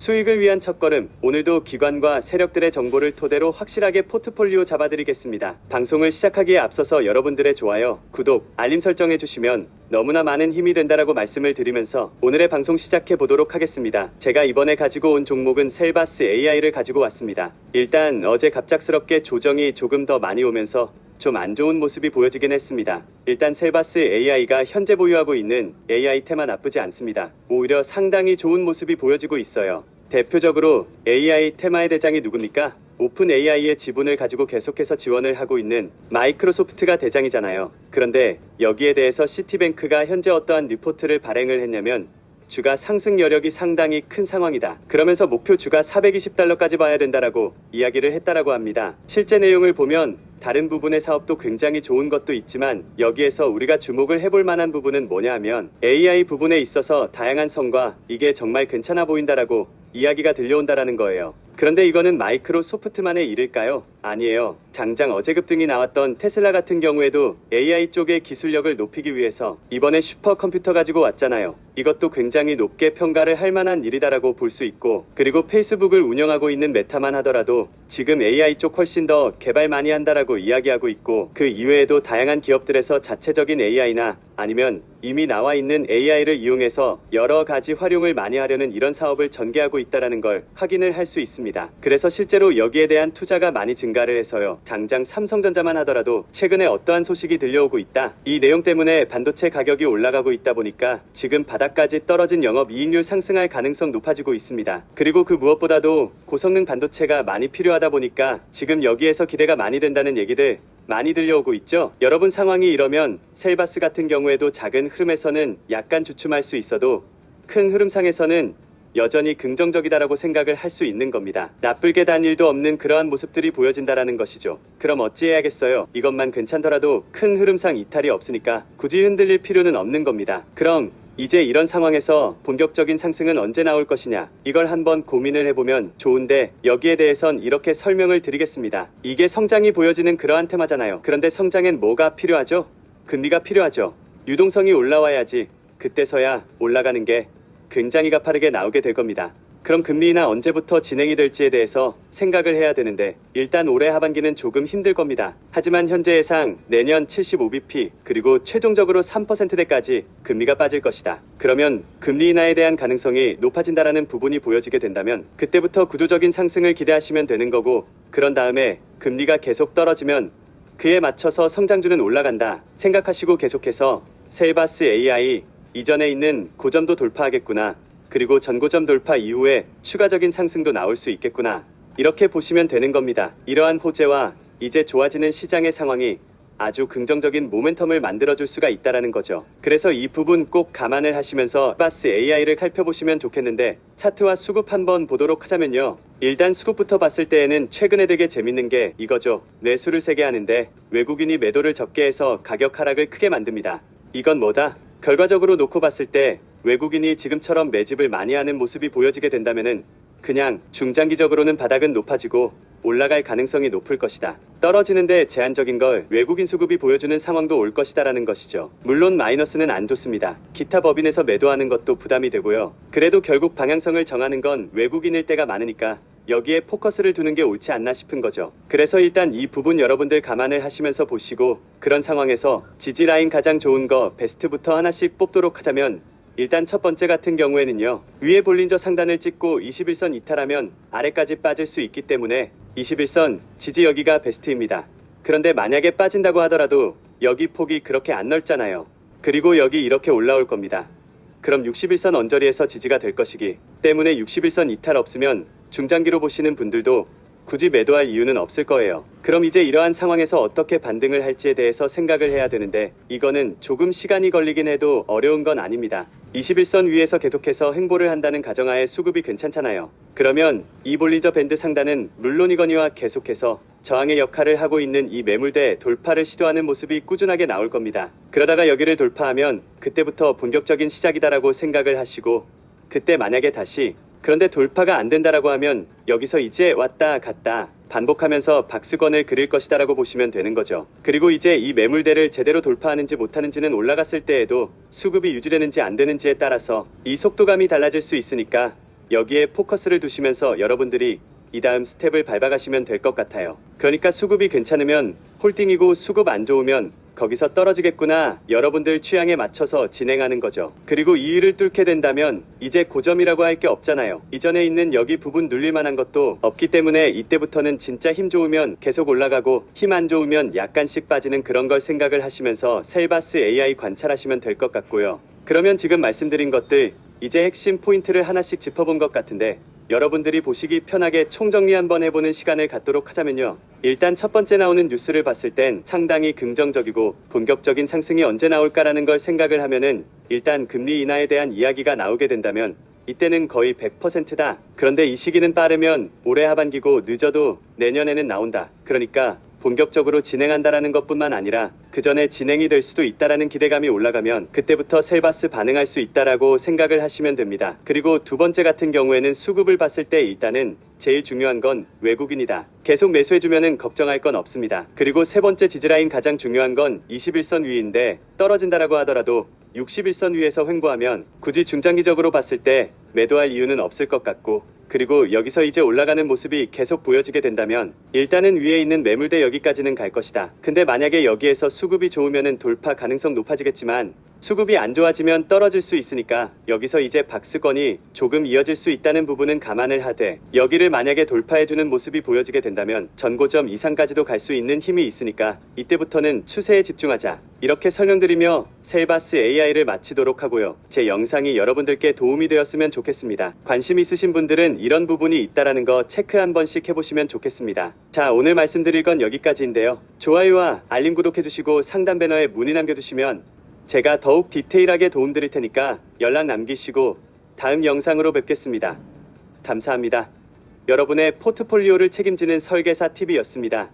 수익을 위한 첫걸음, 오늘도 기관과 세력들의 정보를 토대로 확실하게 포트폴리오 잡아드리겠습니다. 방송을 시작하기에 앞서서 여러분들의 좋아요, 구독, 알림 설정해 주시면 너무나 많은 힘이 된다라고 말씀을 드리면서 오늘의 방송 시작해 보도록 하겠습니다. 제가 이번에 가지고 온 종목은 셀바스 AI를 가지고 왔습니다. 일단 어제 갑작스럽게 조정이 조금 더 많이 오면서 좀 안 좋은 모습이 보여지긴 했습니다. 일단 셀바스 AI가 현재 보유하고 있는 AI 테마 나쁘지 않습니다. 오히려 상당히 좋은 모습이 보여지고 있어요. 대표적으로 AI 테마의 대장이 누굽니까? 오픈 AI의 지분을 가지고 계속해서 지원을 하고 있는 마이크로소프트가 대장이잖아요. 그런데 여기에 대해서 시티뱅크가 현재 어떠한 리포트를 발행을 했냐면 주가 상승 여력이 상당히 큰 상황이다. 그러면서 목표 주가 420달러까지 봐야 된다라고 이야기를 했다라고 합니다. 실제 내용을 보면 다른 부분의 사업도 굉장히 좋은 것도 있지만 여기에서 우리가 주목을 해볼 만한 부분은 뭐냐 하면 AI 부분에 있어서 다양한 성과 이게 정말 괜찮아 보인다라고 이야기가 들려온다라는 거예요. 그런데 이거는 마이크로소프트만의 일일까요? 아니에요. 장장 어제 급등이 나왔던 테슬라 같은 경우에도 AI 쪽의 기술력을 높이기 위해서 이번에 슈퍼컴퓨터 가지고 왔잖아요. 이것도 굉장히 높게 평가를 할 만한 일이다라고 볼 수 있고, 그리고 페이스북을 운영하고 있는 메타만 하더라도 지금 AI 쪽 훨씬 더 개발 많이 한다라고 이야기하고 있고, 그 이외에도 다양한 기업들에서 자체적인 AI나 아니면 이미 나와 있는 AI를 이용해서 여러 가지 활용을 많이 하려는 이런 사업을 전개하고 있다라는 걸 확인을 할 수 있습니다. 그래서 실제로 여기에 대한 투자가 많이 증가를 해서요. 당장 삼성전자만 하더라도 최근에 어떠한 소식이 들려오고 있다. 이 내용 때문에 반도체 가격이 올라가고 있다 보니까 지금 바닥까지 떨어진 영업이익률 상승할 가능성 높아지고 있습니다. 그리고 그 무엇보다도 고성능 반도체가 많이 필요하다 보니까 지금 여기에서 기대가 많이 된다는 얘기들 많이 들려오고 있죠. 여러분 상황이 이러면 셀바스 같은 경우에도 작은 흐름에서는 약간 주춤할 수 있어도 큰 흐름상에서는 여전히 긍정적이다라고 생각을 할 수 있는 겁니다. 나쁠게 단 일도 없는 그러한 모습들이 보여진다라는 것이죠. 그럼 어찌해야겠어요? 이것만 괜찮더라도 큰 흐름상 이탈이 없으니까 굳이 흔들릴 필요는 없는 겁니다. 그럼 이제 이런 상황에서 본격적인 상승은 언제 나올 것이냐, 이걸 한번 고민을 해보면 좋은데, 여기에 대해선 이렇게 설명을 드리겠습니다. 이게 성장이 보여지는 그러한 테마잖아요. 그런데 성장엔 뭐가 필요하죠? 금리가 필요하죠. 유동성이 올라와야지 그때서야 올라가는 게 굉장히 가파르게 나오게 될 겁니다. 그럼 금리 인하 언제부터 진행이 될지에 대해서 생각을 해야 되는데, 일단 올해 하반기는 조금 힘들 겁니다. 하지만 현재 예상 내년 75bp 그리고 최종적으로 3%대까지 금리가 빠질 것이다. 그러면 금리 인하에 대한 가능성이 높아진다라는 부분이 보여지게 된다면 그때부터 구조적인 상승을 기대하시면 되는 거고, 그런 다음에 금리가 계속 떨어지면 그에 맞춰서 성장주는 올라간다 생각하시고 계속해서 셀바스 AI 이전에 있는 고점도 돌파하겠구나, 그리고 전고점 돌파 이후에 추가적인 상승도 나올 수 있겠구나, 이렇게 보시면 되는 겁니다. 이러한 호재와 이제 좋아지는 시장의 상황이 아주 긍정적인 모멘텀을 만들어줄 수가 있다라는 거죠. 그래서 이 부분 꼭 감안을 하시면서 셀바스 AI를 살펴보시면 좋겠는데, 차트와 수급 한번 보도록 하자면요. 일단 수급부터 봤을 때에는 최근에 되게 재밌는 게 이거죠. 매수를 세게 하는데 외국인이 매도를 적게 해서 가격 하락을 크게 만듭니다. 이건 뭐다? 결과적으로 놓고 봤을 때 외국인이 지금처럼 매집을 많이 하는 모습이 보여지게 된다면은 그냥 중장기적으로는 바닥은 높아지고 올라갈 가능성이 높을 것이다. 떨어지는데 제한적인 걸 외국인 수급이 보여주는 상황도 올 것이다라는 것이죠. 물론 마이너스는 안 좋습니다. 기타 법인에서 매도하는 것도 부담이 되고요. 그래도 결국 방향성을 정하는 건 외국인일 때가 많으니까 여기에 포커스를 두는 게 옳지 않나 싶은 거죠. 그래서 일단 이 부분 여러분들 감안을 하시면서 보시고, 그런 상황에서 지지라인 가장 좋은 거 베스트부터 하나씩 뽑도록 하자면, 일단 첫 번째 같은 경우에는요, 위에 볼린저 상단을 찍고 21선 이탈하면 아래까지 빠질 수 있기 때문에 21선 지지 여기가 베스트입니다. 그런데 만약에 빠진다고 하더라도 여기 폭이 그렇게 안 넓잖아요. 그리고 여기 이렇게 올라올 겁니다. 그럼 61선 언저리에서 지지가 될 것이기 때문에 61선 이탈 없으면 중장기로 보시는 분들도 굳이 매도할 이유는 없을 거예요. 그럼 이제 이러한 상황에서 어떻게 반등을 할지에 대해서 생각을 해야 되는데, 이거는 조금 시간이 걸리긴 해도 어려운 건 아닙니다. 21선 위에서 계속해서 행보를 한다는 가정하에 수급이 괜찮잖아요. 그러면 이 볼린저 밴드 상단은 물론이거니와 계속해서 저항의 역할을 하고 있는 이 매물대 돌파를 시도하는 모습이 꾸준하게 나올 겁니다. 그러다가 여기를 돌파하면 그때부터 본격적인 시작이다라고 생각을 하시고, 그때 만약에 다시 그런데 돌파가 안 된다라고 하면 여기서 이제 왔다 갔다 반복하면서 박스권을 그릴 것이다라고 보시면 되는 거죠. 그리고 이제 이 매물대를 제대로 돌파하는지 못하는지는 올라갔을 때에도 수급이 유지되는지 안 되는지에 따라서 이 속도감이 달라질 수 있으니까 여기에 포커스를 두시면서 여러분들이 이 다음 스텝을 밟아가시면 될 것 같아요. 그러니까 수급이 괜찮으면 홀딩이고 수급 안 좋으면 거기서 떨어지겠구나, 여러분들 취향에 맞춰서 진행하는 거죠. 그리고 이 일을 뚫게 된다면 이제 고점이라고 할 게 없잖아요. 이전에 있는 여기 부분 눌릴 만한 것도 없기 때문에 이때부터는 진짜 힘 좋으면 계속 올라가고 힘 안 좋으면 약간씩 빠지는 그런 걸 생각을 하시면서 셀바스 AI 관찰하시면 될 것 같고요. 그러면 지금 말씀드린 것들 이제 핵심 포인트를 하나씩 짚어본 것 같은데 여러분들이 보시기 편하게 총정리 한번 해보는 시간을 갖도록 하자면요. 일단 첫 번째 나오는 뉴스를 봤을 땐 상당히 긍정적이고 본격적인 상승이 언제 나올까라는 걸 생각을 하면은 일단 금리 인하에 대한 이야기가 나오게 된다면 이때는 거의 100%다. 그런데 이 시기는 빠르면 올해 하반기고 늦어도 내년에는 나온다. 그러니까 본격적으로 진행한다라는 것뿐만 아니라 그 전에 진행이 될 수도 있다라는 기대감이 올라가면 그때부터 셀바스 반응할 수 있다라고 생각을 하시면 됩니다. 그리고 두 번째 같은 경우에는 수급을 봤을 때 일단은 제일 중요한 건 외국인이다. 계속 매수해주면은 걱정할 건 없습니다. 그리고 세 번째 지지라인 가장 중요한 건 21선 위인데 떨어진다라고 하더라도 61선 위에서 횡보하면 굳이 중장기적으로 봤을 때 매도할 이유는 없을 것 같고, 그리고 여기서 이제 올라가는 모습이 계속 보여지게 된다면 일단은 위에 있는 매물대 여기까지는 갈 것이다. 근데 만약에 여기에서 수급이 좋으면은 돌파 가능성 높아지겠지만 수급이 안 좋아지면 떨어질 수 있으니까 여기서 이제 박스권이 조금 이어질 수 있다는 부분은 감안을 하되, 여기를 만약에 돌파해주는 모습이 보여지게 된다면 전고점 이상까지도 갈 수 있는 힘이 있으니까 이때부터는 추세에 집중하자, 이렇게 설명드리며 셀바스 AI를 마치도록 하고요. 제 영상이 여러분들께 도움이 되었으면 좋겠습니다. 관심 있으신 분들은 이런 부분이 있다라는 거 체크 한 번씩 해보시면 좋겠습니다. 자, 오늘 말씀드릴 건 여기까지인데요. 좋아요와 알림 구독해주시고 상단 배너에 문의 남겨두시면 제가 더욱 디테일하게 도움드릴 테니까 연락 남기시고 다음 영상으로 뵙겠습니다. 감사합니다. 여러분의 포트폴리오를 책임지는 설계사 TV였습니다.